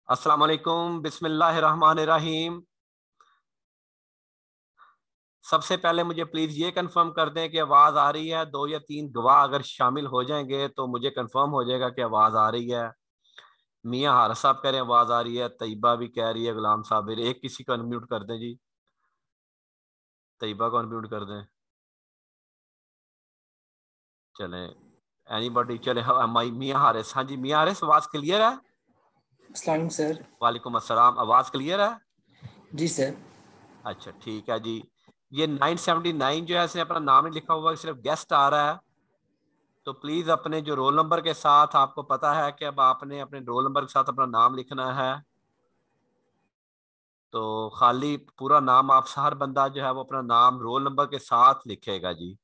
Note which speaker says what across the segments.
Speaker 1: अस्सलाम वालेकुम, बिस्मिल्लाहिर्रहमानिर्रहीम। सबसे पहले मुझे प्लीज ये कंफर्म कर दें कि आवाज आ रही है। दो या तीन गवाह अगर शामिल हो जाएंगे तो मुझे कंफर्म हो जाएगा कि आवाज आ रही है। मियां हारिस साहब कह रहे हैं आवाज आ रही है, तैयबा भी कह रही है, गुलाम साबिर। एक किसी को अनम्यूट कर दें जी, तैयबा को अनम्यूट कर दें। चले एनीबॉडी, चले मियां हारिस। हाँ जी मियां हारिस, आवाज क्लियर है?
Speaker 2: अस्सलाम सर।
Speaker 1: वालेकुम अस्सलाम, आवाज क्लियर है?
Speaker 2: जी सर।
Speaker 1: अच्छा ठीक है जी। ये 979 जो है इसने अपना नाम नहीं लिखा हुआ, सिर्फ गेस्ट आ रहा है। तो प्लीज अपने जो रोल नंबर के साथ, आपको पता है कि अब आपने अपने रोल नंबर के साथ अपना नाम लिखना है। तो खाली पूरा नाम, आप हर बंदा जो है वो अपना नाम रोल नंबर के साथ लिखेगा जी।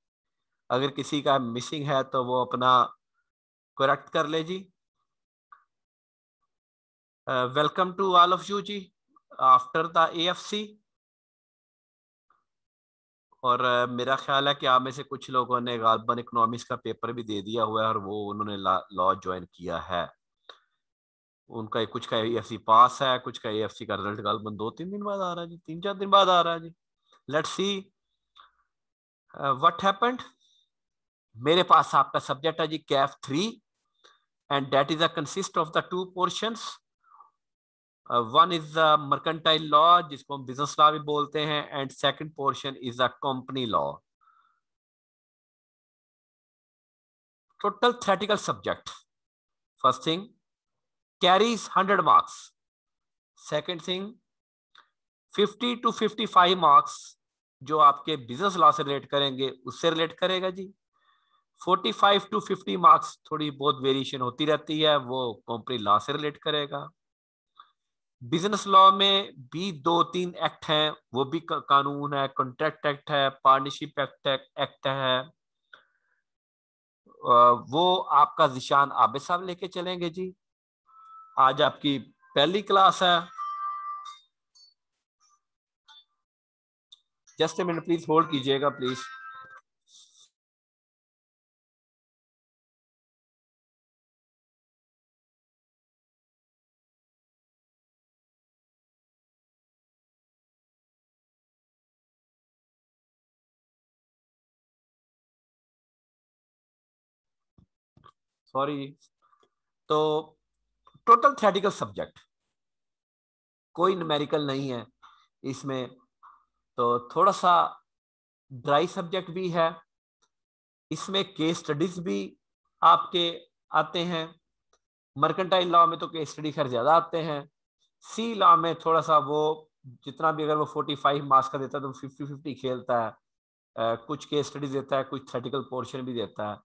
Speaker 1: अगर किसी का मिसिंग है तो वो अपना करेक्ट कर ले जी। Welcome to all of you जी आफ्टर द एएफसी। और मेरा ख्याल है कि आप में से कुछ लोगों ने गालबन इकोनॉमिक्स का पेपर भी दे दिया हुआ है और वो उन्होंने लॉ ज्वाइन किया है। उनका कुछ का एएफसी पास है, कुछ का एएफसी का रिजल्ट गालबन 2-3 दिन बाद आ रहा है जी, 3-4 दिन बाद आ रहा है जी। Let's see what happened. मेरे पास आपका सब्जेक्ट है जी CAF 3 and that is a consist of the two portions. One is the mercantile law जिसको हम बिजनेस लॉ भी बोलते हैं, and second portion is a company law. Total theoretical subject. First thing carries 100 marks. Second thing 50 to 55 marks जो आपके business law से relate करेंगे उससे रिलेट करेगा जी। 45 to 50 मार्क्स थोड़ी बहुत वेरिएशन होती रहती है, वो कंपनी लॉ से रिलेट करेगा। बिजनेस लॉ में भी 2-3 एक्ट हैं, वो भी कानून है, कॉन्ट्रैक्ट एक्ट है, पार्टनरशिप एक्ट है। वो आपका जिशान आबिद साहब लेके चलेंगे जी। आज आपकी पहली क्लास है। Just a minute please hold कीजिएगा प्लीज। सॉरी। तो टोटल थ्योरेटिकल सब्जेक्ट, कोई न्यूमेरिकल नहीं है इसमें। तो थोड़ा सा ड्राई सब्जेक्ट भी है। इसमें केस स्टडीज भी आपके आते हैं। मर्केंटाइल लॉ में तो केस स्टडी खैर ज्यादा आते हैं। सी लॉ में थोड़ा सा वो जितना भी, अगर वो 45 मार्क्स का देता है तो 50-50 खेलता है। कुछ केस स्टडीज देता है, कुछ थ्योरेटिकल पोर्शन भी देता है।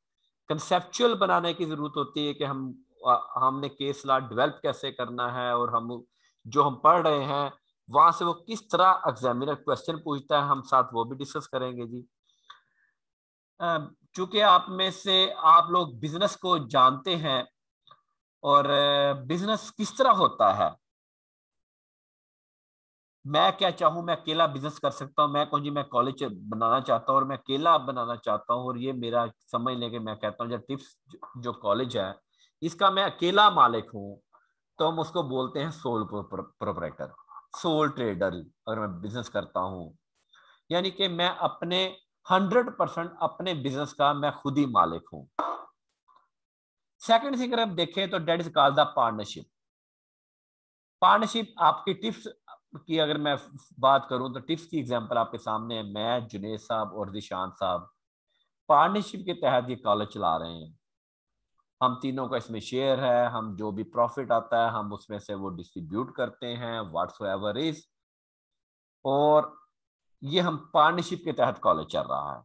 Speaker 1: कंसेप्चुअल बनाने की जरूरत होती है कि हमने केस लॉ डेवलप कैसे करना है, और हम जो हम पढ़ रहे हैं वहां से वो किस तरह एग्जामिनर क्वेश्चन पूछता है, हम साथ वो भी डिस्कस करेंगे जी। चूंकि आप में से आप लोग बिजनेस को जानते हैं और बिजनेस किस तरह होता है। मैं क्या चाहूं, मैं अकेला बिजनेस कर सकता हूं, मैं कहूं जी मैं कॉलेज बनाना चाहता हूं और मैं अकेला बनाना चाहता हूं, और ये मेरा समझ लेके मैं कहता हूं जो टिप्स जो कॉलेज है इसका मैं अकेला मालिक हूं, तो हम उसको बोलते हैं सोल प्रोप्राइटर, सोल ट्रेडर। अगर मैं बिजनेस करता हूं यानी कि मैं अपने 100% अपने बिजनेस का मैं खुद ही मालिक हूं। सेकंड थिंग अगर हम देखें तो that is called the partnership. Partnership आपकी टिप्स की अगर मैं बात करूं तो टिप्स की एग्जांपल आपके सामने है, मैं जुनेद साहब और दिशान साहब पार्टनरशिप के तहत ये कॉलेज चला रहे हैं। हम तीनों का इसमें शेयर है, हम जो भी प्रॉफिट आता है हम उसमें से वो डिस्ट्रीब्यूट करते हैं व्हाट्सएवर इज, और ये हम पार्टनरशिप के तहत कॉलेज चल रहा है।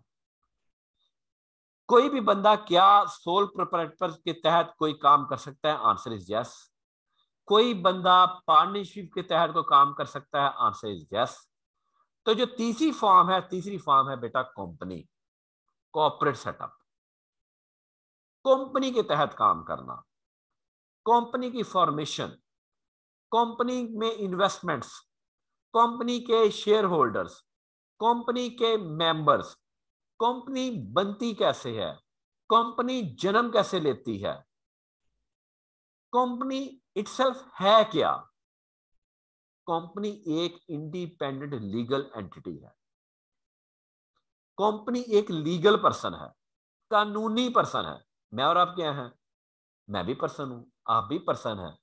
Speaker 1: कोई भी बंदा क्या सोल प्रोप्राइटर के तहत कोई काम कर सकता है? Answer is yes. कोई बंदा पार्टनरशिप के तहत कोई काम कर सकता है? Answer is yes. तो जो तीसरी फॉर्म है बेटा कंपनी, कॉर्पोरेट सेटअप, कंपनी के तहत काम करना, कंपनी की फॉर्मेशन, कंपनी में इन्वेस्टमेंट्स, कंपनी के शेयर होल्डर्स, कंपनी के मेंबर्स, कंपनी बनती कैसे है, कंपनी जन्म कैसे लेती है, कंपनी इटसेल्फ है क्या। कंपनी एक इंडिपेंडेंट लीगल एंटिटी है, कंपनी एक लीगल पर्सन है, कानूनी पर्सन है। मैं और आप क्या हैं? मैं भी पर्सन हूं, आप भी पर्सन हैं।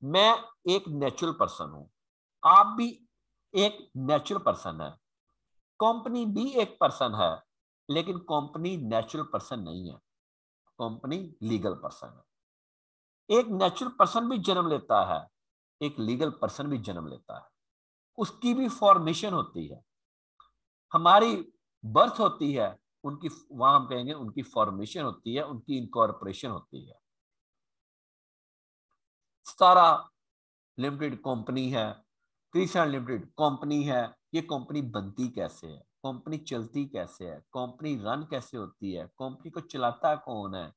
Speaker 1: मैं एक नेचुरल पर्सन हूं, आप भी एक नेचुरल पर्सन है। कंपनी भी एक पर्सन है, लेकिन कंपनी नेचुरल पर्सन नहीं है, कंपनी लीगल पर्सन है। एक नेचुरल पर्सन भी जन्म लेता है, एक लीगल पर्सन भी जन्म लेता है, उसकी भी फॉर्मेशन होती है। हमारी बर्थ होती है, उनकी वहां हम कहेंगे उनकी फॉर्मेशन होती है, उनकी इनकॉर्पोरेशन होती है। स्टारा लिमिटेड कंपनी है, क्रिस्टल लिमिटेड कंपनी है। ये कंपनी बनती कैसे है, कंपनी चलती कैसे है, कंपनी रन कैसे होती है, कंपनी को चलाता कौन है,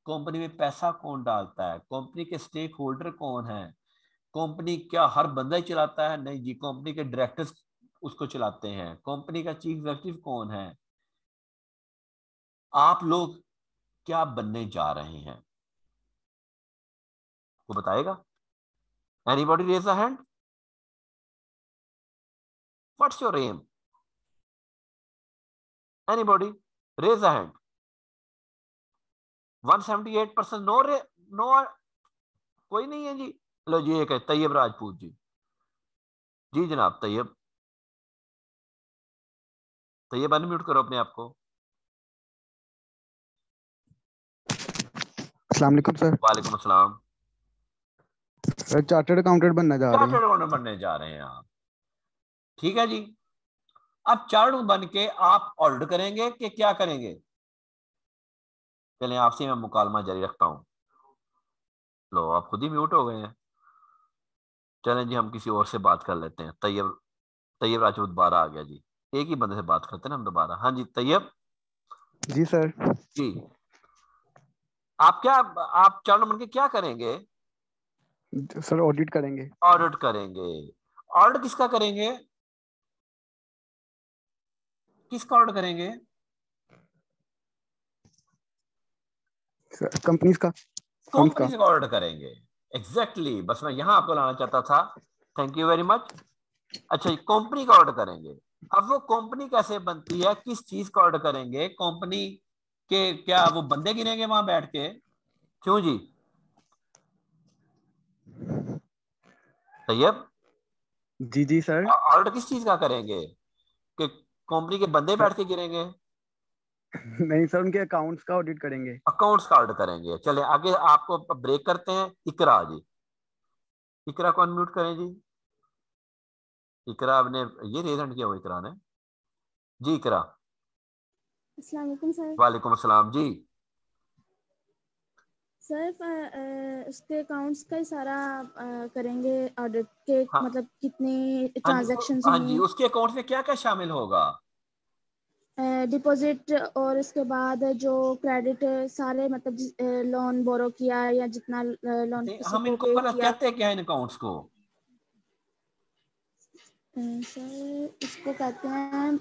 Speaker 1: कंपनी में पैसा कौन डालता है, कंपनी के स्टेक होल्डर कौन है, कंपनी क्या हर बंदा ही चलाता है? नहीं जी, कंपनी के डायरेक्टर्स उसको चलाते हैं, कंपनी का चीफ एग्जीक्यूटिव कौन है। आप लोग क्या बनने जा रहे हैं वो बताएगा? Anybody raise a hand? What's your aim? Anybody raise a hand? 178% no no, कोई नहीं है जी। लो जी, एक है तैयब राजपूत जी। जी जनाब तैयब, तैयब अनम्यूट करो अपने आप को।
Speaker 3: अस्सलाम वालेकुम सर।
Speaker 1: वालेकुम अस्सलाम।
Speaker 3: सर चार्टर्ड अकाउंटेंट बनना चाह रहे हैं।
Speaker 1: चार्टर्ड अकाउंटेंट बनने जा रहे हैं आप? ठीक है जी। अब चार्टर्ड बन के आप ऑडिट करेंगे कि क्या करेंगे? चलें आपसे मैं मुकालमा जारी रखता हूं। लो आप खुद ही म्यूट हो गए हैं। चलें जी हम किसी और से बात कर लेते हैं। तैयब, तैयब राजपूत दोबारा आ गया जी। एक ही बंदे से बात करते हैं ना हम दोबारा। हाँ जी तैयब
Speaker 3: जी सर।
Speaker 1: जी, आप क्या, आप चार्टर्ड बन के क्या करेंगे?
Speaker 3: सर ऑडिट करेंगे।
Speaker 1: ऑडिट करेंगे। ऑडिट किसका करेंगे? किसका ऑडिट करेंगे?
Speaker 3: सर कंपनीज का, फर्म्स
Speaker 1: कंपनी
Speaker 3: का।
Speaker 1: से ऑडिट करेंगे। एग्जैक्टली exactly, बस मैं यहां आपको लाना चाहता था। Thank you very much. अच्छा, कंपनी का ऑर्डर करेंगे। अब वो कंपनी कैसे बनती है, किस चीज का ऑर्डर करेंगे? कंपनी के क्या वो बंदे गिनेंगे वहां बैठ के? क्यों जी तैयब?
Speaker 3: जी जी सर।
Speaker 1: ऑर्डर किस चीज का करेंगे कि कंपनी के बंदे
Speaker 3: सर
Speaker 1: बैठ के गिनेंगे?
Speaker 3: नहीं सर, उनके अकाउंट्स का ऑडिट करेंगे।
Speaker 1: अकाउंट्स का ऑर्डर करेंगे। चले आगे आपको ब्रेक करते हैं। इकरा जी, इकरा को अनम्यूट करें जी। इकरा ने ये रेजन किया हुआ इकरा ने। जी इकरा।
Speaker 4: अस्सलाम वालेकुम सर।
Speaker 1: वालेकुम अस्सलाम जी।
Speaker 4: सर उसके अकाउंट्स का ही सारा करेंगे ऑडिट के,
Speaker 1: हाँ
Speaker 4: मतलब कितने
Speaker 1: हाँ जी,
Speaker 4: ट्रांजैक्शंस
Speaker 1: हाँ
Speaker 4: हुए
Speaker 1: जी
Speaker 4: हैं।
Speaker 1: उसके अकाउंट में क्या क्या शामिल होगा?
Speaker 4: डिपॉजिट और उसके बाद जो क्रेडिट सारे मतलब लोन बोरो किया या जितना लोन किसी
Speaker 1: हम
Speaker 4: को
Speaker 1: इनको
Speaker 4: पे
Speaker 1: पर
Speaker 4: किया।
Speaker 1: कहते हैं क्या इन अकाउंट्स को?
Speaker 4: सर इसको कहते हैं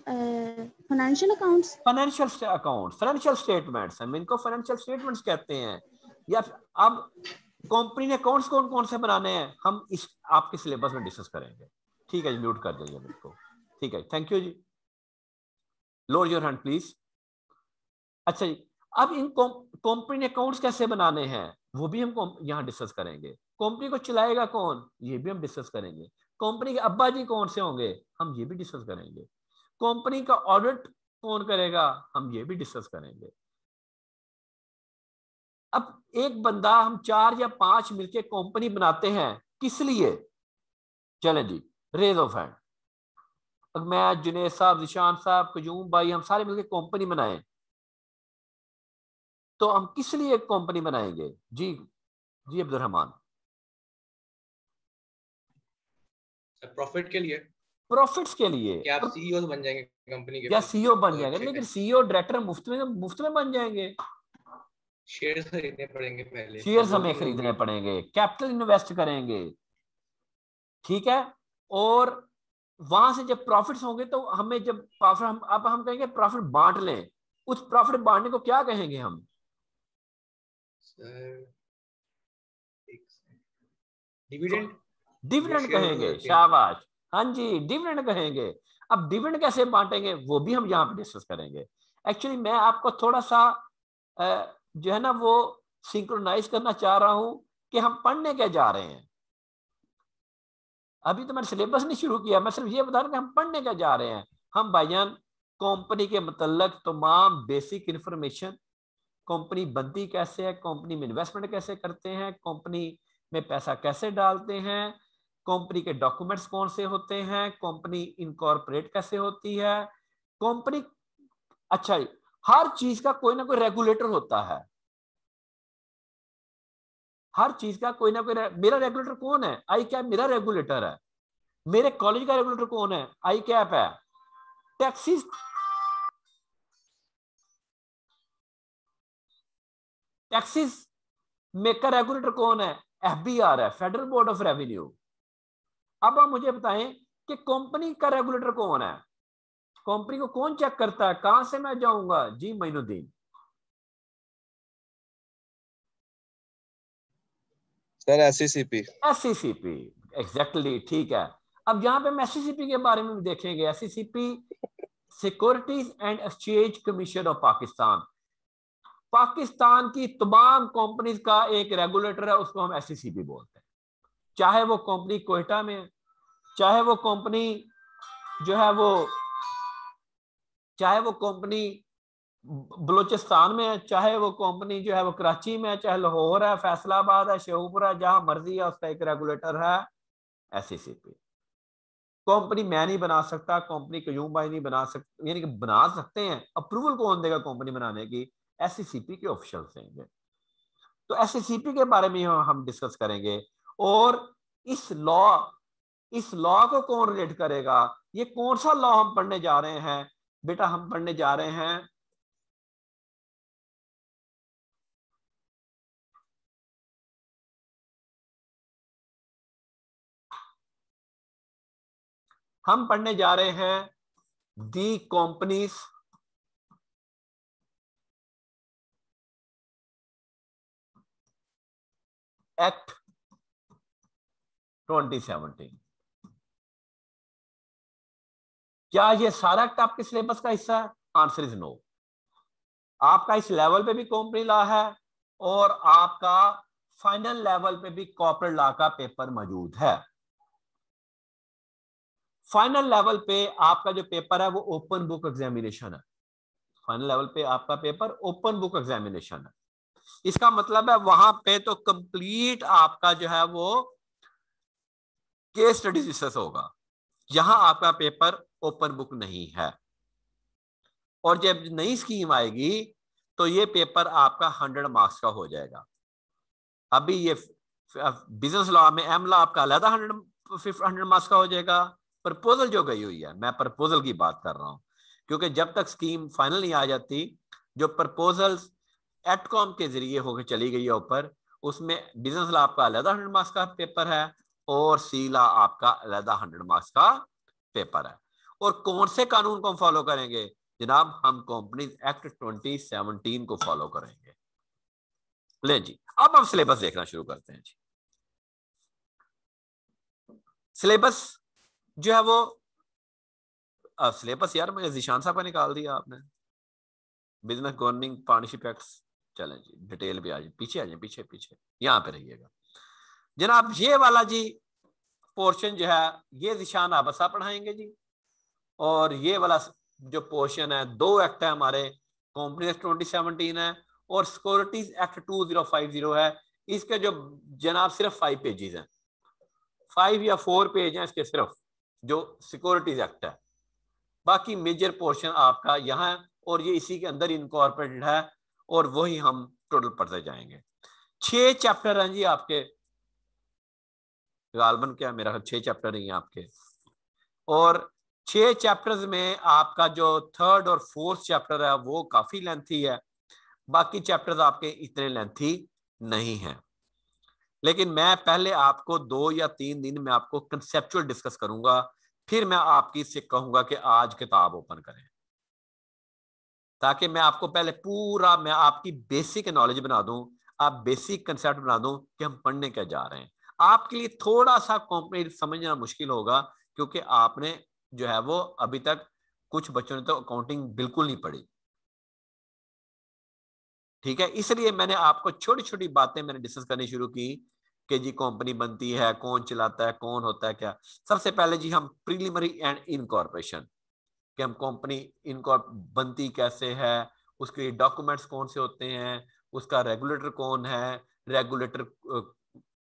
Speaker 4: financial accounts.
Speaker 1: Financial account, financial statements, हम इनको फाइनेंशियल स्टेटमेंट्स कहते हैं। या अब कंपनी ने अकाउंट्स कौन कौन से बनाने हैं हम इस आपके सिलेबस में डिस्कस करेंगे। ठीक है जी, म्यूट कर देंगे बिल्कुल। ठीक है, थैंक यू जी। Lower your hand please. अच्छा जी, अब इन कंपनी ने अकाउंट्स कैसे बनाने हैं वो भी हम यहाँ डिस्कस करेंगे। कंपनी को चलाएगा कौन ये भी हम डिस्कस करेंगे। कंपनी के अब्बा जी कौन से होंगे हम ये भी डिस्कस करेंगे। कंपनी का ऑडिट कौन करेगा हम ये भी डिस्कस करेंगे। अब एक बंदा, हम 4 या 5 मिलके कंपनी बनाते हैं किस लिए? चलें जी, रेज ऑफ हैंड। मैं, जुनेद साहब, निशान साहब, कयूम भाई, हम सारे मिलके कंपनी बनाएं तो हम किस लिए कंपनी बनाएंगे? जी जी अब्दुल रहमान।
Speaker 5: प्रॉफिट के लिए,
Speaker 1: प्रॉफिट्स के लिए।
Speaker 5: कि आप सीईओ बन जाएंगे कंपनी के,
Speaker 1: या सीईओ बन जाएंगे,
Speaker 5: अच्छे
Speaker 1: लेकिन सीईओ डायरेक्टर मुफ्त में बन जाएंगे।
Speaker 5: शेयर्स खरीदने पड़ेंगे पहले,
Speaker 1: शेयर्स हमें खरीदने पड़ेंगे, कैपिटल इन्वेस्ट करेंगे, ठीक है। और वहां से जब प्रॉफिट्स होंगे तो हमें जब प्रॉफिट, हम कहेंगे प्रॉफिट बांट लें, उस प्रॉफिट बांटने को क्या कहेंगे हम?
Speaker 5: डिविडेंड,
Speaker 1: डिविडेंड कहेंगे, शाबाश, हाँ जी डिविडेंड कहेंगे। अब डिविडेंड कैसे बांटेंगे वो भी हम यहाँ पे डिस्कस करेंगे। एक्चुअली मैं आपको थोड़ा सा जो है ना वो सिंक्रोनाइज करना चाह रहा हूं कि हम पढ़ने क्या जा रहे हैं। अभी तो मैंने सिलेबस नहीं शुरू किया, मैं सिर्फ ये बता रहा हूं कि हम पढ़ने क्या जा रहे हैं। हम भाईजान कंपनी के मतलब तमाम बेसिक इंफॉर्मेशन, कंपनी बनती कैसे है, कंपनी में इन्वेस्टमेंट कैसे करते हैं, कंपनी में पैसा कैसे डालते हैं, कंपनी के डॉक्यूमेंट्स कौन से होते हैं, कंपनी इनकॉर्पोरेट कैसे होती है, कंपनी, अच्छा हर चीज का कोई ना कोई रेगुलेटर होता है। हर चीज का कोई ना कोई मेरा रेगुलेटर कौन है? आई कैप मेरा रेगुलेटर है। मेरे कॉलेज का रेगुलेटर कौन है? आई कैप है। टैक्सेस, टैक्सेस मेकर रेगुलेटर कौन है? एफबीआर है, फेडरल बोर्ड ऑफ रेवेन्यू। अब आप मुझे बताएं कि कंपनी का रेगुलेटर कौन है? कंपनी को कौन चेक करता है? कहां से मैं जाऊंगा? जी Moinuddin.
Speaker 6: Sir SCCP.
Speaker 1: SCCP, exactly, ठीक है। अब यहां पे हम एससीसीपी के बारे में भी देखेंगे। SCCP, securities and exchange commission of Pakistan, Pakistan की तमाम कंपनीज का एक रेगुलेटर है, उसको हम एससीसीपी बोलते हैं। चाहे वो कंपनी कोयटा में, चाहे वो कंपनी जो है वो, चाहे वो कंपनी बलूचिस्तान में है, चाहे वो कंपनी जो है वो कराची में है, चाहे लाहौर है, फैसलाबाद है, शेखुपुरा है, जहां मर्जी है उसका एक रेगुलेटर है एससीसीपी। कंपनी मैं नहीं बना सकता, कंपनी कयूम भाई नहीं बना सकते, यानी कि बना सकते हैं, अप्रूवल कौन देगा कंपनी बनाने की? एससीसीपी के ऑफिशियल्स देंगे। तो एससीसीपी के बारे में हम डिस्कस करेंगे। और इस लॉ को कौन रिलेट करेगा? ये कौन सा लॉ हम पढ़ने जा रहे हैं बेटा? हम पढ़ने जा रहे हैं दी कंपनीज एक्ट 2017। क्या ये सारा एक्ट आपके सिलेबस का हिस्सा है? Answer is no. आपका इस लेवल पे भी कंपनी लॉ है और आपका फाइनल लेवल पे भी कॉर्पोरेट लॉ का पेपर मौजूद है। फाइनल लेवल पे आपका जो पेपर है वो ओपन बुक एग्जामिनेशन है। फाइनल लेवल पे आपका पेपर ओपन बुक एग्जामिनेशन है। इसका मतलब है वहां पे तो कंप्लीट आपका जो है वो केस स्टडी डिस्कस होगा। यहां आपका पेपर ओपन बुक नहीं है। और जब नई स्कीम आएगी तो ये पेपर आपका 100 मार्क्स का हो जाएगा। अभी ये बिजनेस लॉ में एम लॉ आपका अलग 100 मार्क्स का हो जाएगा। प्रपोजल जो गई हुई है, मैं प्रपोजल की बात कर रहा हूं, क्योंकि जब तक स्कीम फाइनल नहीं आ जाती, जो प्रपोजल्स एटकॉम के जरिए होकर चली गई है ऊपर, उसमें बिजनेस लॉ आपका अलग 100 मार्क्स का पेपर है और सी लॉ आपका अलग 100 मार्क्स का पेपर है। और कौन से कानून को हम फॉलो करेंगे जनाब? हम कंपनीज एक्ट 2017 को फॉलो करेंगे। ले जी, अब हम सिलेबस देखना शुरू करते हैं जी। सिलेबस जो है वो सिलेबस यार मुझे जिशान साहब का निकाल दिया आपने, बिजनेस गवर्निंग पार्टनरशिप एक्ट्स। चलें जी डिटेल पे आ जाए, पीछे आ जाए, पीछे पीछे यहां पे रहिएगा जनाब। ये वाला जी पोर्शन जो है ये जिशान आबसा पढ़ाएंगे जी, और ये वाला जो पोर्शन है 2 एक्ट है हमारे, कंपनी एक्ट 2017 है और सिक्योरिटीज एक्ट 2050 है। इसके जो जनाब सिर्फ 5 पेजेस हैं, 5 या 4 पेज हैं इसके सिर्फ, जो सिक्योरिटीज एक्ट है। बाकी मेजर पोर्शन आपका यहाँ है और ये इसी के अंदर इनकॉर्पोरेटेड है और वही हम टोटल पढ़ते जाएंगे। 6 चैप्टर हैं जी आपके, गालबन क्या मेरा 6 चैप्टर ही हैं आपके, और 6 चैप्टर्स में आपका जो 3rd और 4th चैप्टर है वो काफी लेंथी है, बाकी चैप्टर्स आपके इतने लेंथी नहीं हैं। लेकिन मैं पहले आपको 2 या 3 दिन में आपको कंसेप्चुअल डिस्कस करूंगा, फिर मैं आपकी से कहूंगा कि आज किताब ओपन करें, ताकि मैं आपको पहले पूरा मैं आपकी बेसिक नॉलेज बना दूं, आप बेसिक कंसेप्ट बना दूं कि हम पढ़ने क्या जा रहे हैं। आपके लिए थोड़ा सा कॉम्प्लीट समझना मुश्किल होगा क्योंकि आपने जो है वो अभी तक कुछ बच्चों ने तो अकाउंटिंग बिल्कुल नहीं पढ़ी, ठीक है। इसलिए मैंने आपको छोटी छोटी बातें मैंने डिस्कस करनी शुरू की कि जी कंपनी बनती है, कौन चलाता है, कौन होता है क्या। सबसे पहले जी हम प्रीलिमिनरी एंड इनकॉर्पोरेशन, कि हम कंपनी बनती कैसे है, उसके डॉक्यूमेंट्स कौन से होते हैं, उसका रेगुलेटर कौन है, रेगुलेटर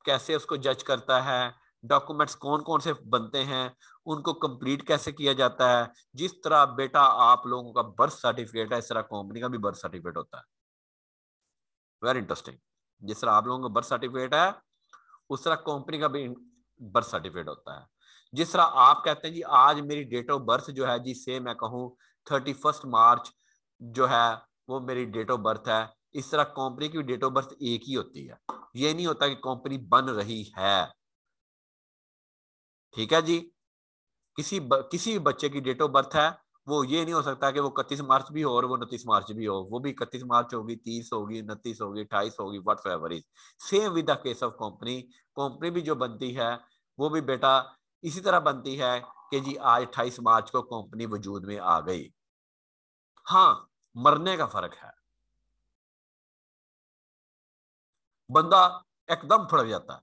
Speaker 1: कैसे उसको जज करता है, डॉक्यूमेंट्स कौन कौन से बनते हैं, उनको कंप्लीट कैसे किया जाता है। जिस तरह बेटा आप लोगों का बर्थ सर्टिफिकेट है, इस तरह कंपनी का भी बर्थ सर्टिफिकेट होता है। Very interesting. जिस तरह आप लोगों का बर्थ सर्टिफिकेट है उस तरह कंपनी का भी बर्थ सर्टिफिकेट होता है। जिस तरह आप कहते हैं जी आज मेरी डेट ऑफ बर्थ जो है जी, से मैं कहूं 31 मार्च जो है वो मेरी डेट ऑफ बर्थ है, इस तरह कंपनी की डेट ऑफ बर्थ एक ही होती है। ये नहीं होता कि कंपनी बन रही है, ठीक है जी। किसी भी बच्चे की डेट ऑफ बर्थ है, वो ये नहीं हो सकता कि वो 31 मार्च भी हो और वो 29 मार्च भी हो, वो भी 31 मार्च होगी, 30 होगी, 29 होगी, 28 होगी, whatever is same with the case of company. Company भी जो बनती है वो भी बेटा इसी तरह बनती है कि जी आज 28 मार्च को कंपनी वजूद में आ गई। हाँ, मरने का फर्क है, बंदा एकदम फट जाता है,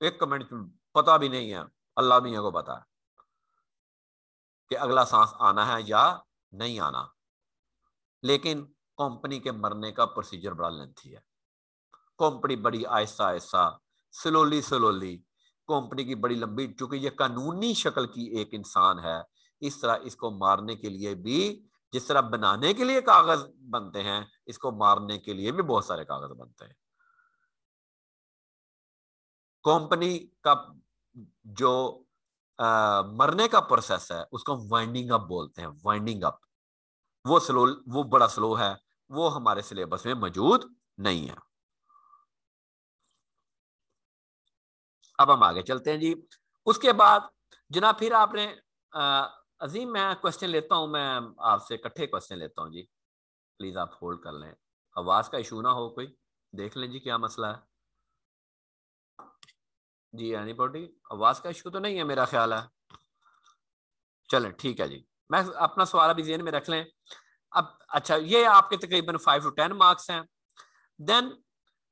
Speaker 1: 1 मिनट पता भी नहीं है, अल्लाह मियां को पता है कि अगला सांस आना है या नहीं आना। लेकिन कंपनी के मरने का प्रोसीजर बड़ा लेंथी है। कंपनी बड़ी आहिस्ता आहिस्ता स्लोली कंपनी की बड़ी लंबी, चूंकि ये कानूनी शक्ल की एक इंसान है, इस तरह इसको मारने के लिए भी, जिस तरह बनाने के लिए कागज बनते हैं, इसको मारने के लिए भी बहुत सारे कागज बनते हैं। कंपनी का जो मरने का प्रोसेस है उसको वाइंडिंग अप बोलते हैं, वाइंडिंग अप। वो स्लो, वो बड़ा स्लो है, वो हमारे सिलेबस में मौजूद नहीं है। अब हम आगे चलते हैं जी। उसके बाद जनाब फिर आपने अजीम, मैं क्वेश्चन लेता हूं, मैं आपसे इकट्ठे क्वेश्चन लेता हूं जी, प्लीज आप होल्ड कर लें। आवाज का इशू ना हो, कोई देख लें जी क्या मसला है जी। एनीबॉडी, आवाज का इशू तो नहीं है मेरा ख्याल है। चलें ठीक है जी, मैं अपना सवाल अभी ज़हन में रख लें। अब अच्छा, ये आपके तकरीबन 5 to 10 मार्क्स हैं। देन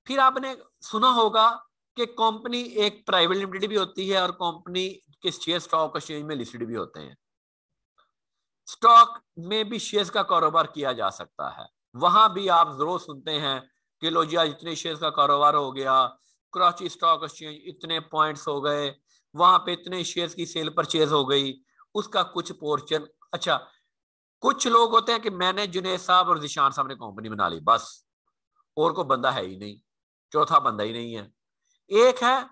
Speaker 1: फिर आपने सुना होगा कि कंपनी एक प्राइवेट लिमिटेड भी होती है और कंपनी के शेयर स्टॉक एक्सचेंज में लिस्टेड भी होते हैं। स्टॉक में भी शेयर्स का कारोबार किया जा सकता है, वहां भी आप जरूर सुनते हैं कि लो जी आज इतने शेयर्स का कारोबार हो गया, कराची स्टॉक एक्सचेंज इतने पॉइंट्स हो गए, वहां पे इतने शेयर्स की सेल परचेज हो गई, उसका कुछ पोर्शन। अच्छा, कुछ लोग होते हैं कि मैंने जुनेद साहब और जिशान साहब ने कंपनी बना ली, बस और कोई बंदा है ही नहीं, चौथा बंदा ही नहीं है। एक है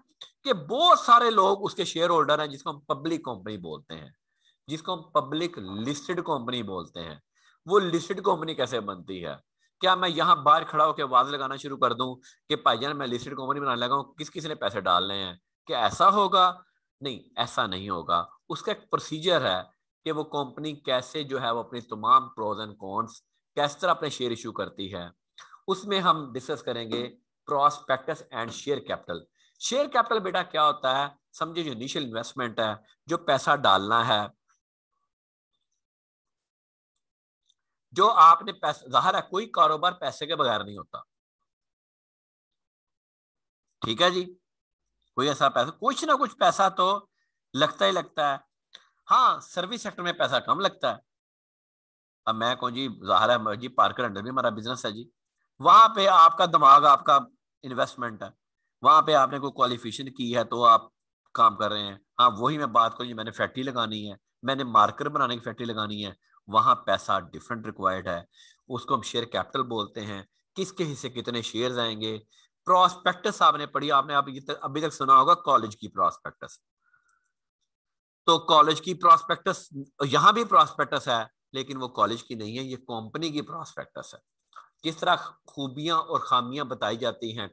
Speaker 1: कि बहुत सारे लोग उसके शेयर होल्डर हैं, जिसको हम पब्लिक कंपनी बोलते हैं। जिसको हम पब्लिक लिस्टेड कंपनी बोलते हैं। वो लिस्टेड कंपनी कैसे बनती है? क्या मैं यहाँ बाहर खड़ा होकर आवाज लगाना शुरू कर दूं कि भाईजान मैं लिस्टेड कंपनी बनाने लगा हूँ, किस किस ने पैसे डालने हैं? क्या ऐसा होगा? नहीं, ऐसा नहीं होगा। उसका एक प्रोसीजर है कि वो कंपनी कैसे जो है वो अपनी तमाम प्रोज एंड कॉन्स किस तरह अपने शेयर इशू करती है। उसमें हम डिस्कस करेंगे prospectus and share capital. Share capital बेटा क्या होता है? समझिए जो इनिशियल इन्वेस्टमेंट है, जो पैसा डालना है, जो आपने पैसा, जाहिर है कोई कारोबार पैसे के बगैर नहीं होता, ठीक है जी। कोई ऐसा पैसा, कुछ ना कुछ पैसा तो लगता ही लगता है। हाँ, सर्विस सेक्टर में पैसा कम लगता है। अब मैं कहूँ जी, जाहिर है जी पार्कर अंडर भी हमारा बिजनेस है जी, वहां पे आपका दिमाग, आपका इन्वेस्टमेंट है, वहां पे आपने कोई क्वालिफिकेशन की है तो आप काम कर रहे हैं। हाँ, वही मैं बात करूँ, मैंने फैक्ट्री लगानी है, मैंने मार्कर बनाने की फैक्ट्री लगानी है, वहां पैसा डिफरेंट रिक्वायर्ड है। उसको हम शेयर कैपिटल बोलते हैं। किसके हिस्से कितने शेयर्स आएंगे। प्रॉस्पेक्टस आपने पढ़ी, आपने अभी तक सुना होगा कॉलेज की प्रॉस्पेक्टस। तो कॉलेज की प्रॉस्पेक्टस, यहां भी प्रॉस्पेक्टस है लेकिन वो कॉलेज की नहीं है, ये कंपनी की प्रॉस्पेक्टस है। किस तरह खूबियां और खामियां बताई जाती हैं,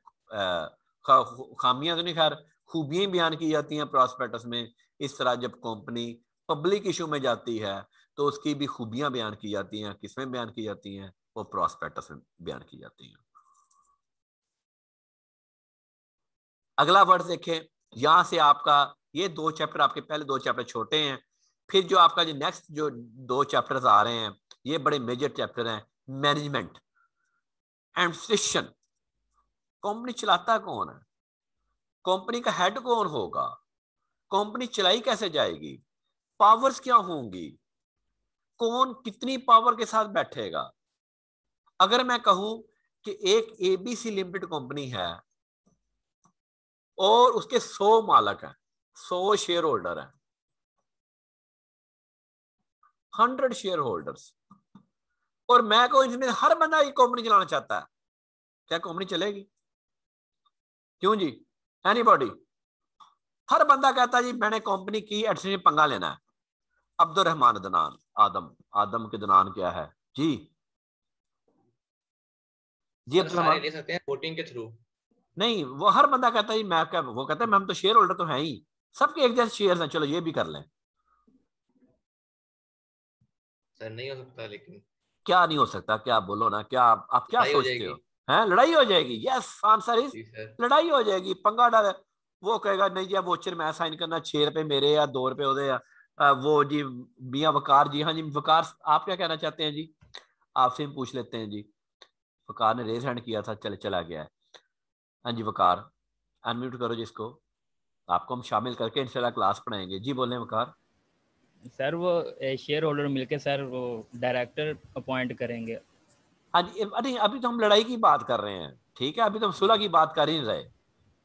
Speaker 1: खामियां तो नहीं, खैर खूबियां बयान की जाती हैं प्रॉस्पेक्टस में। इस तरह जब कंपनी पब्लिक इशू में जाती है तो उसकी भी खूबियां बयान की जाती हैं। किसमें बयान की जाती हैं? वो प्रॉस्पेक्टस में बयान की जाती हैं। अगला वर्ड देखें, यहां से आपका ये दो चैप्टर, आपके पहले दो चैप्टर छोटे हैं, फिर जो आपका जो नेक्स्ट जो दो चैप्टर्स आ रहे हैं ये बड़े मेजर चैप्टर हैं। मैनेजमेंट, एडमिनिस्ट्रेशन, कंपनी चलाता कौन है, कंपनी का हेड कौन होगा, कंपनी चलाई कैसे जाएगी, पावर्स क्या होंगी, कौन कितनी पावर के साथ बैठेगा। अगर मैं कहूं कि एक एबीसी लिमिटेड कंपनी है और उसके 100 मालक हैं, 100 शेयर होल्डर हैं, 100 शेयर होल्डर्स, और मैं कहूं इसमें हर बंदा ये कंपनी चलाना चाहता है, क्या कंपनी चलेगी? क्यों जी? एनीबॉडी? हर बंदा कहता है जी मैंने कंपनी की, एडमिनिस्ट्रेशन पंगा लेना है। अब्दुर्रहमान अदनान, आदम के दनान क्या है जी? जी
Speaker 5: सारे ले सकते हैं वोटिंग के थ्रू।
Speaker 1: नहीं, वो हर बंदा कहता है मैं क्या, वो कहता है हम तो शेयर होल्डर तो हैं ही, सबके एक जैसे शेयर हैं, चलो ये भी कर लें।
Speaker 5: सर नहीं हो सकता, लेकिन
Speaker 1: क्या नहीं हो सकता? क्या बोलो ना, क्या आप क्या सोचते हो? हैं, लड़ाई हो जाएगी। यस, आंसर इज लड़ाई हो जाएगी, पंगा डाले। वो कहेगा नहीं जी वोचर मैं साइन करना, 6 रुपए मेरे या 2 रुपए होते या वो जी मियां वकार जी। हाँ जी वकार, आप क्या कहना चाहते हैं जी? आपसे हम पूछ लेते हैं जी। वकार ने रेज हैंड किया था, चला गया है। हाँ जी वकार, अनम्यूट करो जिसको, आपको हम शामिल करके इंशाल्लाह क्लास पढ़ाएंगे। जी बोलें वकार।
Speaker 7: सर वो शेयर होल्डर मिलके सर वो डायरेक्टर अपॉइंट करेंगे।
Speaker 1: हाँ जी, अरे अभी तो हम लड़ाई की बात कर रहे हैं, ठीक है, अभी तो हम सुलह की बात कर ही नहीं रहे।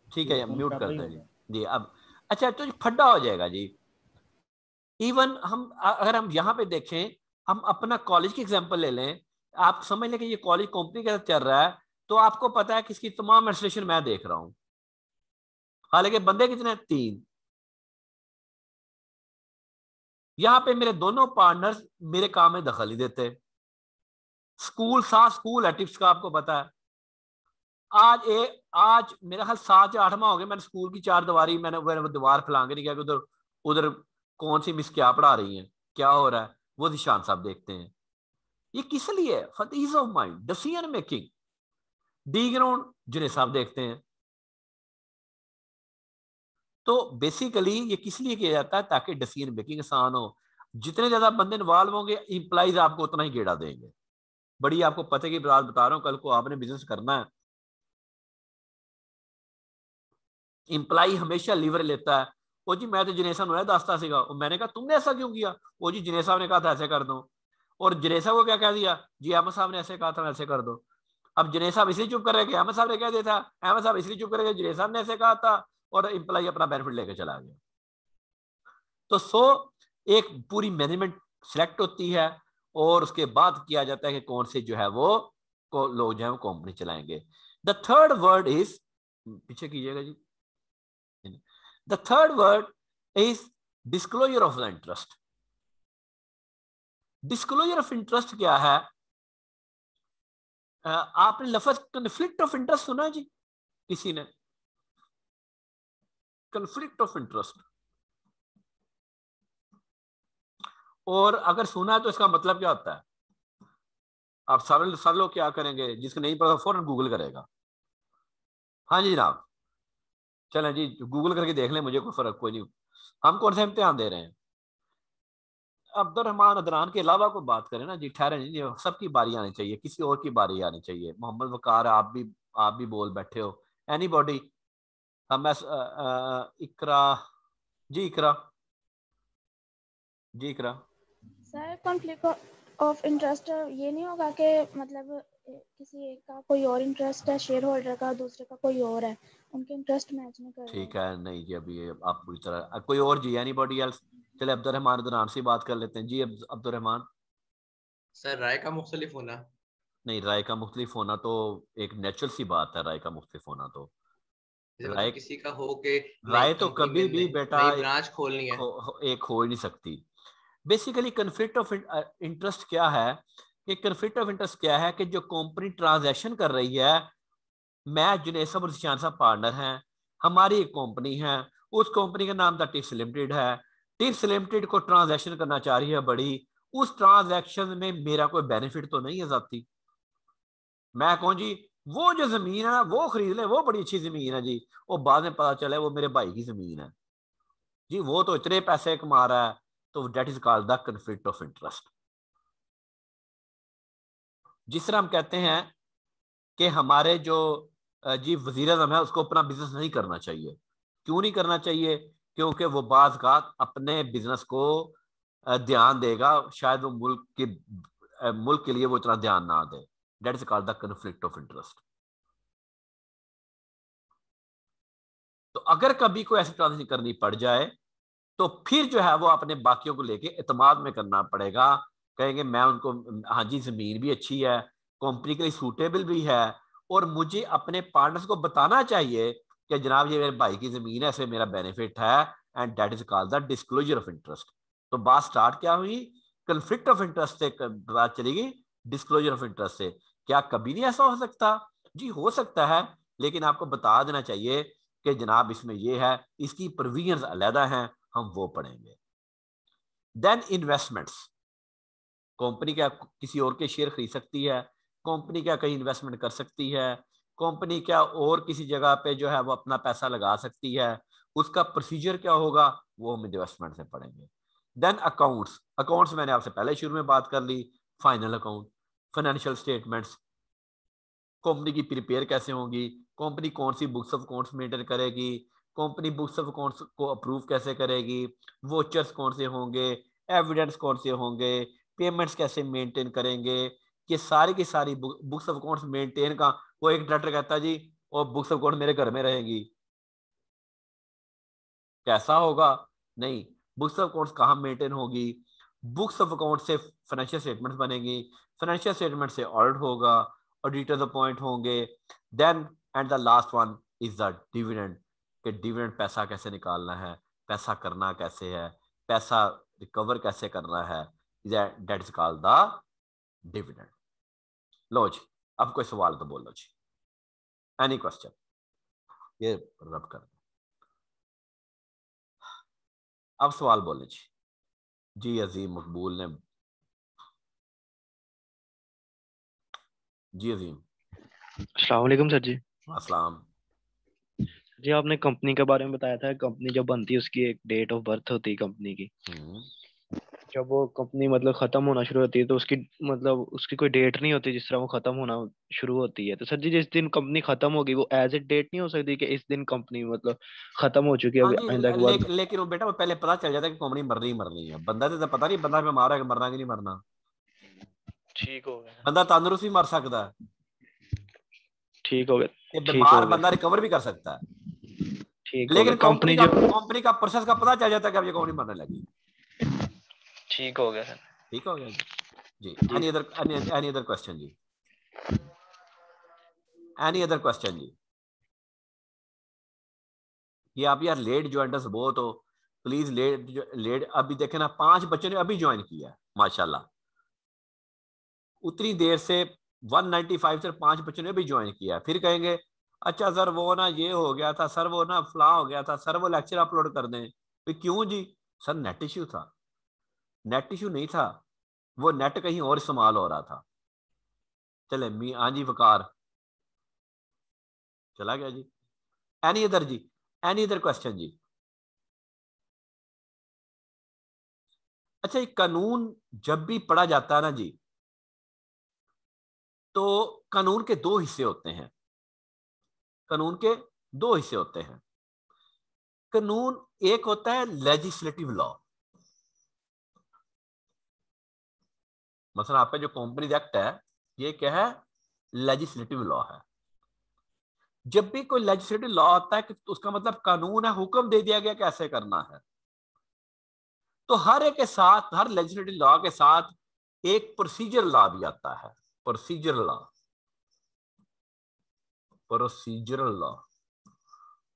Speaker 1: ठीक है, म्यूट करते हैं जी। जी अब अच्छा, तो फड्डा हो जाएगा जी। इवन हम अगर हम यहाँ पे देखें, हम अपना कॉलेज की एग्जांपल ले लें, आप समझ लें कि ये कॉलेज कंपनी के साथ चल रहा है, तो आपको पता है कि इसकी तमाम एडमिनिस्ट्रेशन मैं देख रहा हूं, हालांकि बंदे कितने हैं? 3। यहां पे मेरे दोनों पार्टनर्स मेरे काम में दखल नहीं देते। स्कूल है टिप्स का, आपको पता है। आज मेरा ख्याल 7 या 8वां हो गया, मैंने स्कूल की 4 दीवारी, मैंने वो दीवार फैला के नहीं किया कि उधर उधर कौन सी मिस क्या पढ़ा रही है, क्या हो रहा है, वो निशान साहब देखते हैं। ये किस लिए? For ease of mind, decision making. The ground Junaid साहब देखते हैं। तो बेसिकली ये किस लिए किया जाता है? ताकि डिसीजन मेकिंग आसान हो। जितने ज्यादा बंदे इन्वॉल्व होंगे, इंप्लाइज आपको उतना ही गेड़ा देंगे। बड़ी आपको पते की बात बता रहा हूं, कल को आपने बिजनेस करना है, इंप्लाई हमेशा लीवर लेता है। वो जी मैं तो जुनेद साहब ने दसता सीगा, और मैंने कहा तुमने ऐसा क्यों किया? वो जी जुनेद साहब ने कहा था ऐसे कर दो, और जुनेद साहब को क्या कह दिया जी? अहमद साहब ने ऐसे कहा था, ऐसे कर दो। अब जुनेद साहब इसलिए चुप कर रहे कि अहमद साहब ने कह दिया था, अहमद साहब इसलिए चुप कर रहे जुनेद साहब ने ऐसे कहा था, और इंप्लाई अपना बेनिफिट लेकर चला गया। तो एक पूरी मैनेजमेंट सिलेक्ट होती है और उसके बाद किया जाता है कि कौन से जो है वो लोग जो है वो कंपनी चलाएंगे। द थर्ड वर्ड इज, पीछे कीजिएगा जी, the third word is disclosure of the interest. Disclosure of interest क्या है? आपने लफ्ज कन्फ्लिक्ट ऑफ इंटरेस्ट सुना जी किसी ने? कन्फ्लिक्ट ऑफ इंटरेस्ट, और अगर सुना है तो इसका मतलब क्या होता है? आप सारे लोग क्या करेंगे, जिसको नहीं पता फौरन गूगल करेगा। हाँ जी जनाब, चलें जी गूगल करके देख लें, मुझे कोई फर्क कोई नहीं। हम कौन सा इम्तिहान दे रहे हैं? अब्दुर्रहमान अदनान के अलावा कोई बात करें ना जी, ठहरे जी, सबकी बारी आनी चाहिए, किसी और की बारी आनी चाहिए। मोहम्मद वकार, आप भी बोल बैठे हो। एनीबॉडी? हम इकरा जी, इकरा जी, इकरा।
Speaker 4: सर कॉन्फ्लिक्ट ऑफ इंटरेस्ट ये नहीं होगा कि मतलब किसी एक का कोई और इंटरेस्ट है शेयर होल्डर का, दूसरे का कोई और है, उनके इंटरेस्ट मैच नहीं कर रहे?
Speaker 1: ठीक है, नहीं जी, अभी आप पूरी तरह कोई और जी, एनीबॉडी एल्स? चले अब्दुर्रहमान अदनान से बात कर लेते हैं जी। अब्दुर्रहमान।
Speaker 5: सर राय का मुख्तलिफ होना।
Speaker 1: नहीं, राय का मुख्तलिफ होना तो एक नेचुरल सी बात है, राय का मुख्तलिफ होना तो
Speaker 5: जैसे
Speaker 1: राय,
Speaker 5: मतलब किसी का हो के
Speaker 1: राय तो कभी भी बेटा
Speaker 5: नई ब्रांच खोलनी है,
Speaker 1: एक हो ही नहीं सकती। बेसिकली कन्फ्लिक्ट ऑफ इंटरेस्ट क्या है? कि कन्फ्लिक्ट ऑफ इंटरेस्ट क्या है कि जो कंपनी ट्रांजैक्शन कर रही है, मैं जुनैद साहब और जिशान साहब पार्टनर हैं, हमारी एक कंपनी है, उस कंपनी का नाम द टिप्स लिमिटेड है, टिप्स लिमिटेड को ट्रांजैक्शन करना चाह रही है बड़ी, उस ट्रांजैक्शन में मेरा कोई बेनिफिट तो नहीं है जाती। मैं कहूँ जी वो जो जमीन है वो खरीद ले, वो बड़ी अच्छी जमीन है जी, वो बाद में पता चले वो मेरे भाई की जमीन है जी, वो तो इतने पैसे कमा रहा है, तो that is called the conflict of interest. जिस तरह हम कहते हैं कि हमारे जो जी वजीर आज़म है उसको अपना बिजनेस नहीं करना चाहिए। क्यों नहीं करना चाहिए? क्योंकि वो बाज़ औक़ात अपने बिजनेस को ध्यान देगा, शायद वो मुल्क के लिए वो इतना ध्यान ना दे। That is called the conflict of interest. तो अगर कभी कोई ऐसी ट्रांजेक्शन करनी पड़ जाए तो फिर जो है वो अपने बाकियों को लेके एतमाद में करना पड़ेगा। कहेंगे मैं उनको, हाँ जी जमीन भी अच्छी है, कंपनी के लिए सूटेबल भी है, और मुझे अपने पार्टनर्स को बताना चाहिए कि जनाब ये मेरे भाई की जमीन है, इसमें मेरा बेनिफिट है, and that is called the disclosure of interest. तो बात स्टार्ट क्या हुई? कन्फ्लिक्ट ऑफ इंटरेस्ट से बात चलेगी डिस्क्लोजर ऑफ इंटरेस्ट से। क्या कभी नहीं ऐसा हो सकता? जी हो सकता है, लेकिन आपको बता देना चाहिए कि जनाब इसमें ये है, इसकी प्रोविजंस अलहदा हैं, हम वो पढ़ेंगे। देन इन्वेस्टमेंट्स, कंपनी क्या किसी और के शेयर खरीद सकती है, कंपनी क्या कहीं इन्वेस्टमेंट कर सकती है, कंपनी क्या और किसी जगह पे जो है वो अपना पैसा लगा सकती है, उसका प्रोसीजर क्या होगा, वो हम इन्वेस्टमेंट से पढ़ेंगे। देन अकाउंट्स, अकाउंट्स मैंने आपसे पहले शुरू में बात कर ली, final account, financial statements, company की प्रिपेयर कैसे होगी, कंपनी कौन सी बुक्स ऑफ अकाउंट्स मेंटेन करेगी, कंपनी बुक्स ऑफ अकाउंट्स को अप्रूव कैसे करेगी, वोचर्स कौन से होंगे, एविडेंस कौन से होंगे, पेमेंट्स कैसे मेंटेन करेंगे, ये सारी की सारी बुक्स ऑफ अकाउंट्स मेंटेन का। वो एक डायरेक्टर कहता है जी और बुक्स ऑफ अकाउंट मेरे घर में रहेंगी, कैसा होगा? नहीं, बुक्स ऑफ अकाउंट्स कहाँ मेंटेन होगी? बुक्स ऑफ अकाउंट से फाइनेंशियल स्टेटमेंट्स बनेगी, फाइनेंशियल स्टेटमेंट से ऑडिट होगा, ऑडिटर्स अपॉइंट होंगे। Then and the last one is the dividend, कि डिविडेंड पैसा कैसे निकालना है, पैसा करना कैसे है, पैसा रिकवर कैसे करना है, that is called the dividend. लो जी, अब कोई सवाल तो बोलो जी, एनी क्वेश्चन? ये रब कर, अब सवाल बोले जी। जी अजीम मकबूल ने, जी अजीम।
Speaker 8: अस्सलाम वालेकुम सर जी।
Speaker 1: अस्सलाम।
Speaker 8: जी आपने कंपनी के बारे में बताया था, कंपनी जब बनती है उसकी एक डेट ऑफ बर्थ होती है कंपनी की। जब वो कंपनी मतलब खत्म होना शुरू होती है तो उसकी मतलब उसकी कोई डेट नहीं होती जिस तरह वो खत्म होना शुरू होती है। तो सर जी जिस दिन कंपनी खत्म होगी वो एज ए डेट नहीं हो सकती कि इस दिन कंपनी मतलब खत्म हो चुकी है,
Speaker 1: हाँ
Speaker 8: अब
Speaker 1: जी,
Speaker 8: आइंदा के बाद?
Speaker 1: लेकिन वो बेटा वो पहले पता चल जाता है कि कंपनी मरनी है। बंदा तो पता नहीं बंदा बीमार है, मरना कि नहीं मरना।
Speaker 8: ठीक हो गया,
Speaker 1: बंदा तंदुरुस्त भी मर सकता है,
Speaker 8: ठीक हो गया,
Speaker 1: ये
Speaker 8: ठीक
Speaker 1: बीमार
Speaker 8: हो
Speaker 1: बंदा
Speaker 8: गया,
Speaker 1: रिकवर भी कर सकता है,
Speaker 8: ठीक हो
Speaker 1: लेकिन
Speaker 8: गया। कंपनी जो
Speaker 1: कंपनी का प्रोसेस का पता चल जाता है कि अब ये कंपनी मरने लगी।
Speaker 8: ठीक हो गया सर।
Speaker 1: ठीक हो गया जी। एनी अदर क्वेश्चन जी? एनी अदर क्वेश्चन जी? ये आप यार लेट ज्वाइनर्स बहुत हो, प्लीज लेट। अभी देखे ना 5 बच्चों ने अभी ज्वाइन किया है माशाल्लाह, उतनी देर से 195 से 5 बच्चों ने भी ज्वाइन किया, फिर कहेंगे अच्छा सर वो ना ये हो गया था, सर वो ना फलां हो गया था, सर वो लेक्चर अपलोड कर दें। फिर क्यों जी? सर नेट इश्यू था। नेट इश्यू नहीं था, वो नेट कहीं और इस्तेमाल हो रहा था। चले मी, हाँ जी वकार चला गया जी। एनी अदर जी, एनी अदर क्वेश्चन जी? अच्छा, ये कानून जब भी पढ़ा जाता है ना जी, तो कानून के दो हिस्से होते हैं। कानून के दो हिस्से होते हैं। कानून एक होता है लेजिस्लेटिव लॉ, मतलब आपका जो कंपनीज एक्ट है ये क्या है? लेजिस्लेटिव लॉ है। जब भी कोई लेजिस्लेटिव लॉ आता है तो उसका मतलब कानून है, हुक्म दे दिया गया कैसे करना है। तो हर एक के साथ, हर लेजिस्लेटिव लॉ के साथ एक प्रोसीजर लॉ भी आता है। प्रोसीजर लॉ, प्रोसीजरल लॉ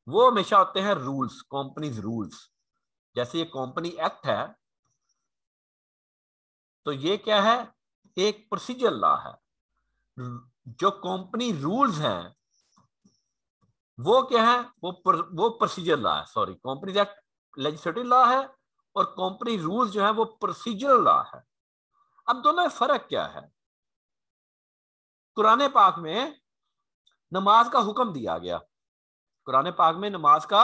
Speaker 1: वो हमेशा होते हैं रूल्स, कंपनीज रूल्स। जैसे ये कंपनी एक्ट है तो ये क्या है? एक प्रोसीजर लॉ है। जो कंपनी रूल्स हैं वो क्या है? वो प्रोसीजर लॉ है। Sorry, company act legislative law है और कंपनी रूल्स जो है वो प्रोसीजरल लॉ है। अब दोनों में फर्क क्या है? कुरान पाक में नमाज का हुक्म दिया गया, कुरान पाक में नमाज का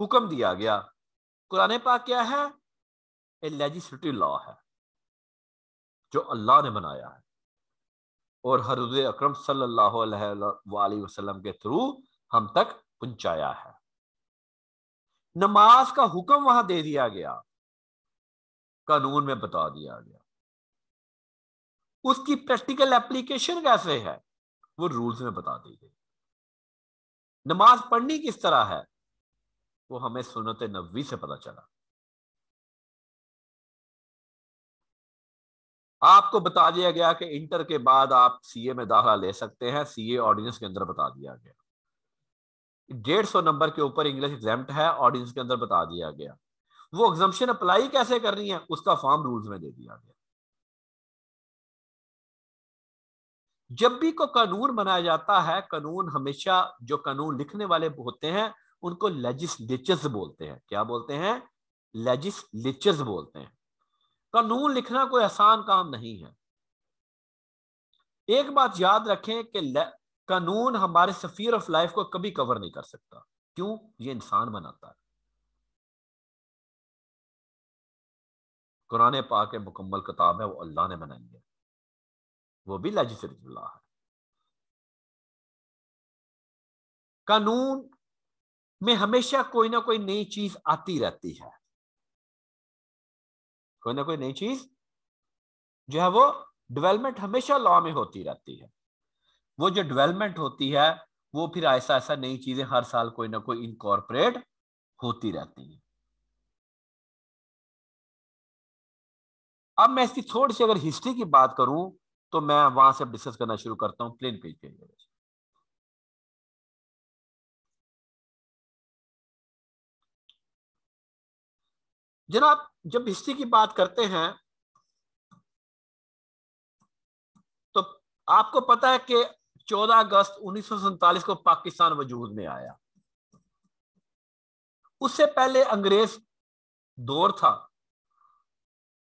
Speaker 1: हुक्म दिया गया। कुरान पाक क्या है? ए लेजिस्लेटिव लॉ है जो अल्लाह ने बनाया है और हजरत अकरम सल्लल्लाहु अलैहि वसल्लम के थ्रू हम तक पहुंचाया है। नमाज का हुक्म वहां दे दिया गया, कानून में बता दिया गया। उसकी प्रैक्टिकल एप्लीकेशन कैसे है वो रूल्स में बता दी गई। नमाज पढ़नी किस तरह है वो हमें सुन्नत नबवी से पता चला। आपको बता दिया गया कि इंटर के बाद आप सीए में दाखिला ले सकते हैं, सीए ऑर्डिनेंस के अंदर बता दिया गया। 150 नंबर के ऊपर इंग्लिश एग्जाम्प्ट है, ऑर्डिनेंस के अंदर बता दिया गया। वो एग्जाम्पशन अप्लाई कैसे करनी है उसका फॉर्म रूल्स में दे दिया गया। जब भी कोई कानून बनाया जाता है, कानून हमेशा, जो कानून लिखने वाले होते हैं उनको लेजिस्लेचर्स बोलते हैं। क्या बोलते हैं? लेजिस्लेचर्स बोलते हैं। कानून लिखना कोई आसान काम नहीं है। एक बात याद रखें कि कानून हमारे स्फीयर ऑफ लाइफ को कभी कवर नहीं कर सकता। क्यों? ये इंसान बनाता है। कुरान पाक मुकम्मल किताब है, वो अल्लाह ने बनाई है, वो भी लेजिस्लेटिव लॉ है। कानून में हमेशा कोई ना कोई नई चीज आती रहती है, कोई ना कोई नई चीज जो है वो डेवलपमेंट हमेशा लॉ में होती रहती है। वो जो डेवलपमेंट होती है वो फिर ऐसा ऐसा नई चीजें हर साल कोई ना कोई इनकॉर्पोरेट होती रहती है। अब मैं इसकी थोड़ी सी अगर हिस्ट्री की बात करूं तो मैं वहां से डिस्कस करना शुरू करता हूं। प्लेन पेज पे जनाब, जब हिस्ट्री की बात करते हैं तो आपको पता है कि 14 अगस्त 1947 को पाकिस्तान वजूद में आया। उससे पहले अंग्रेज दौर था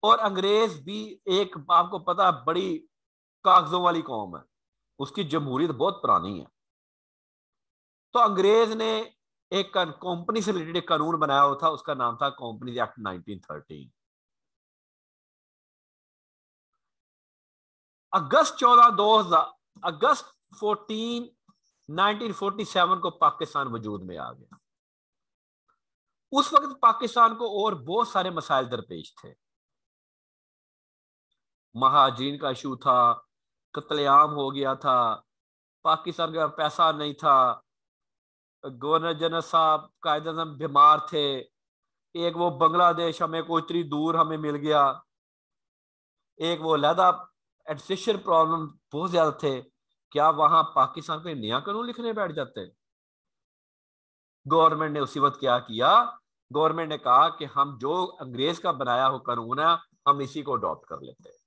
Speaker 1: और अंग्रेज भी एक, आपको पता है, बड़ी कागजों वाली कौम है, उसकी जमहूरियत बहुत पुरानी है। तो अंग्रेज ने एक कंपनी से रिलेटेड एक कानून बनाया हुआ था, उसका नाम था कंपनी एक्ट 1913। अगस्त 14 1947 को पाकिस्तान वजूद में आ गया। उस वक्त पाकिस्तान को और बहुत सारे मसाइल दरपेश थे। महाजीन का इशू था, कत्लेआम हो गया था, पाकिस्तान का पैसा नहीं था, गवर्नर जनरल साहब कायदे बीमार थे, एक वो बांग्लादेश हमें कोई इतनी दूर हमें मिल गया, एक वो लहदा एडमिनिस्ट्रेशन प्रॉब्लम बहुत ज्यादा थे। क्या वहां पाकिस्तान पे नया कानून लिखने बैठ जाते? गवर्नमेंट ने उसी वक्त क्या किया? गवर्नमेंट ने कहा कि हम जो अंग्रेज का बनाया हुआ कानून है हम इसी को अडॉप्ट कर लेते हैं।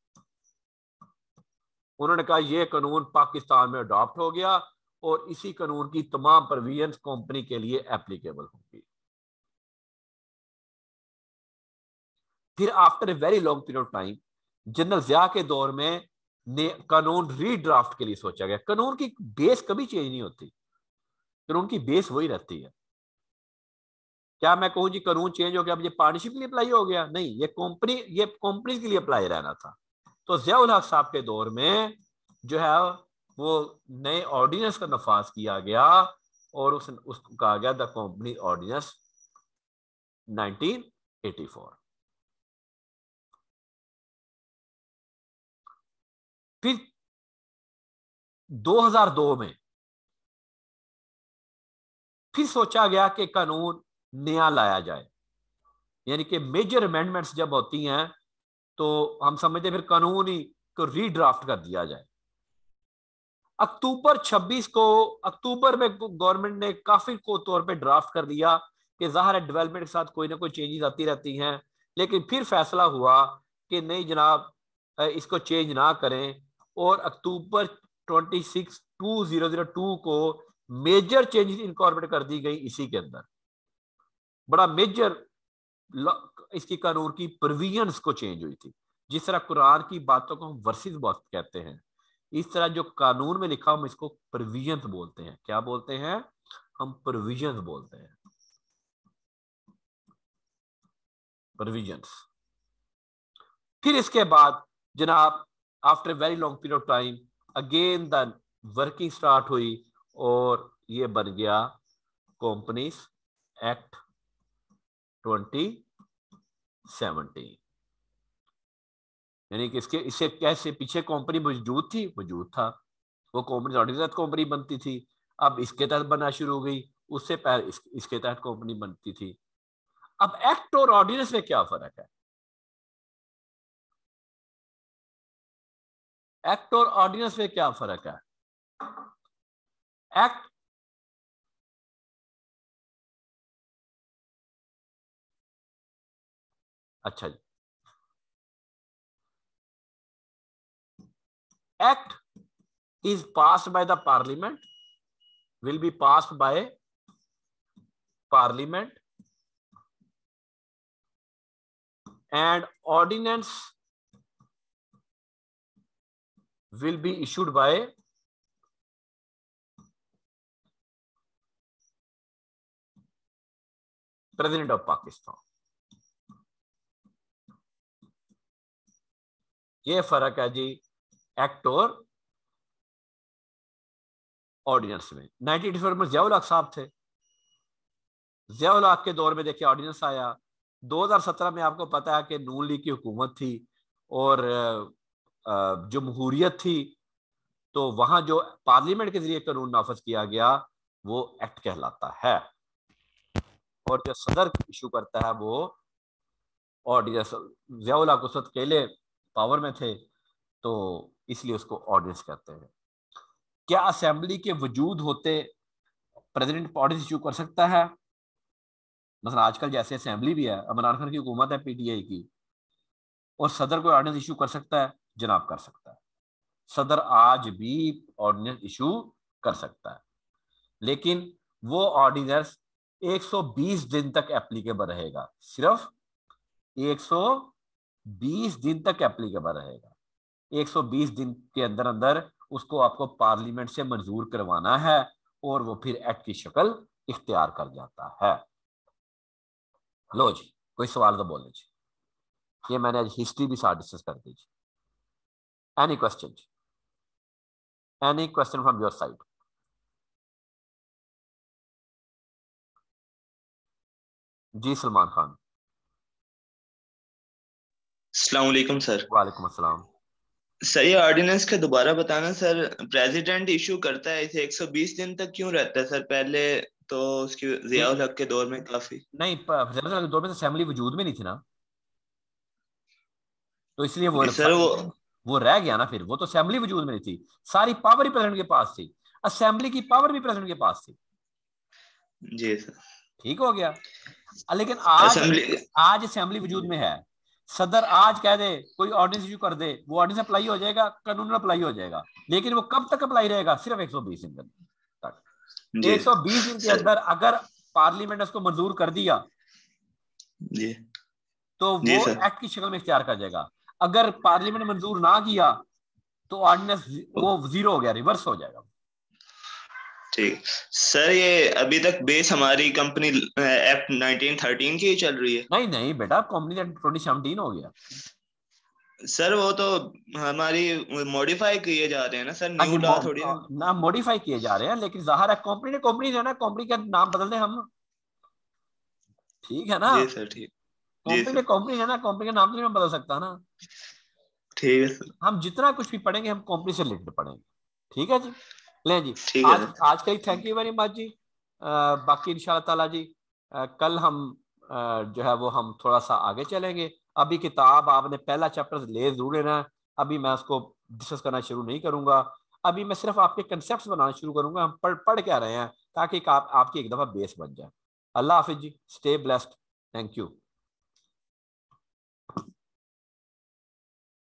Speaker 1: उन्होंने कहा ये कानून पाकिस्तान में अडॉप्ट हो गया और इसी कानून की तमाम प्रोविजंस कंपनी के लिए एप्लीकेबल होंगी। फिर after a very long period of time general Zia के दौर में कानून रीड्राफ्ट के लिए सोचा गया। कानून की बेस कभी चेंज नहीं होती, कानून की बेस वही रहती है। क्या मैं कहूं जी कानून चेंज हो गया अब ये पार्टनरशिप के लिए अप्लाई हो गया? नहीं, ये कंपनी के लिए अप्लाई रहना था। तो ज़ियाउल हक साहब के दौर में जो है वो नए ऑर्डिनेंस का नफाज किया गया और उसको कहा गया द कंपनी ऑर्डिनेंस 1984। फिर 2002 में फिर सोचा गया कि कानून नया लाया जाए, यानी कि मेजर अमेंडमेंट्स जब होती हैं तो हम समझते फिर कानून ही को रीड्राफ्ट कर दिया जाए। अक्टूबर 26 को अक्टूबर में गवर्नमेंट ने काफी को तौर पे ड्राफ्ट कर दिया कि ज़ाहिर है डेवलपमेंट के साथ कोई ना कोई चेंजेस आती रहती हैं, लेकिन फिर फैसला हुआ कि नहीं जनाब इसको चेंज ना करें और अक्टूबर 26, 2002 को मेजर चेंजेस इनकॉर्पोरेट कर दी गई इसी के अंदर। बड़ा मेजर इसकी कानून की प्रोविजंस को चेंज हुई थी। जिस तरह कुरान की बातों को हम वर्सेस बहुत कहते हैं, इस तरह जो कानून में लिखा हम इसको प्रोविजंस बोलते हैं। क्या बोलते हैं? हम प्रोविजंस बोलते हैं, प्रोविजंस। फिर इसके बाद जनाब after very long period of time again the working start हुई और ये बन गया कंपनीज एक्ट 2017। यानी कि इससे कैसे पीछे कंपनी मौजूद थी, मौजूद था, वो कंपनी ऑर्डिनेंस कंपनी बनती थी, अब इसके तहत बनना शुरू हो गई, उससे पहले इसके तहत कंपनी बनती थी। अब एक्ट और ऑर्डिनेंस में क्या फर्क है? एक्ट और ऑर्डिनेंस में क्या फर्क है? एक्ट अच्छा जी, act is passed by the parliament, will be passed by parliament, and ordinance will be issued by President of Pakistan। ये फर्क है जी एक्ट और ऑर्डिनेंस में। 1984 में ज़ियाउल हक साहब थे, ज़ियाउल हक के दौर में देखिए ऑर्डिनेंस आया। 2017 में आपको पता है कि नून लीग की हुकूमत थी और जमहूरियत थी, तो वहां जो पार्लियामेंट के जरिए कानून नाफज किया गया वो एक्ट कहलाता है और जो सदर इशू करता है वो ऑर्डिनेंस। ज़ियाउल हक उस वक्त अकेले पावर में थे तो इसलिए उसको ऑर्डिनेंस कहते हैं। क्या असेंबली के वजूद होते प्रेसिडेंट ऑर्डिनेंस इशू कर सकता है? मतलब आजकल जैसे असेंबली भी है, इमरान खान की हुकूमत है पीटीआई की, और सदर को ऑर्डिनेंस इशू कर सकता है? जनाब कर सकता है, सदर आज भी ऑर्डिनेंस इशू कर सकता है, लेकिन वो ऑर्डिनेंस 120 दिन तक एप्लीकेबल रहेगा, सिर्फ 120 दिन तक एप्लीकेबल रहेगा। 120 दिन के अंदर अंदर उसको आपको पार्लियामेंट से मंजूर करवाना है और वो फिर एक्ट की शक्ल इख्तियार कर जाता है। लो जी, कोई सवाल तो बोल लीजिए, ये मैंने आज हिस्ट्री भी साथ डिस्कस कर दीजिए। Any question? Any question from your side? जी सलमान खान।
Speaker 9: अस्सलाम वालेकुम सर।
Speaker 1: वालेकुम अस्सलाम।
Speaker 9: सर ये ऑर्डिनेंस का दोबारा बताना सर। प्रेसिडेंट इशू करता है इसे 120 दिन तक क्यों रहता है सर? पहले तो उसकी ज़ियाउल हक के दौर में काफी
Speaker 1: नहीं, ज़ियाउल हक के दौर में असेंबली वजूद में नहीं थी ना, तो इसलिए वो रह गया ना। फिर वो तो असेंबली वजूद में नहीं थी, सारी पावर ही प्रेसिडेंट के पास थी, असेंबली की पावर भी प्रेसिडेंट के पास थी।
Speaker 9: जी सर,
Speaker 1: ठीक हो गया। लेकिन आज असेंबली वजूद में है, सदर आज कह दे कोई ऑर्डिनेंस इशू कर दे, वो ऑर्डिनेंस अप्लाई हो जाएगा, कानून अप्लाई हो जाएगा, लेकिन वो कब तक अप्लाई रहेगा? सिर्फ 120 दिन तक। 120 दिन के अंदर अगर पार्लियामेंट उसको मंजूर कर दिया
Speaker 9: जी
Speaker 1: तो वो एक्ट की शक्ल में इख्तियार कर जाएगा। अगर पार्लियामेंट मंजूर ना किया तो ऑर्डिनेंस वो जीरो हो गया, रिवर्स हो जाएगा।
Speaker 9: ठीक सर, ये अभी तक बेस हमारी कंपनी एक्ट 1913 की ही चल रही है?
Speaker 1: नहीं नहीं बेटा, कंपनी 2017 हो गया
Speaker 9: सर। वो तो हमारी मॉडिफाई किए जा रहे हैं ना सर, न्यू लॉ थोड़ी
Speaker 1: ना मॉडिफाई किए जा रहे हैं, लेकिन जाहिर है कंपनी जो है ना, कंपनी का नाम बदल दें हम, ठीक है ना?
Speaker 9: जी सर ठीक।
Speaker 1: कंपनी है ना, कंपनी का नाम तो नहीं बदल सकता ना।
Speaker 9: ठीक है सर।
Speaker 1: हम जितना कुछ भी पढ़ेंगे हम कंपनी से रिलेटेड पढ़ेंगे, ठीक है जी? ले जी, आज के लिए थैंक यू वेरी मच जी। बाकी इंशाल्लाह ताला जी कल हम जो है वो हम थोड़ा सा आगे चलेंगे। अभी किताब आपने पहला चैप्टर ले जरूर लेना है, अभी मैं उसको डिस्कस करना शुरू नहीं करूंगा। अभी मैं सिर्फ आपके कंसेप्ट बनाना शुरू करूंगा, हम पढ़ क्या रहे हैं, ताकि आपकी एक दफा बेस बन जाए। अल्लाह हाफिज जी, स्टे ब्लेस्ड, थैंक यू।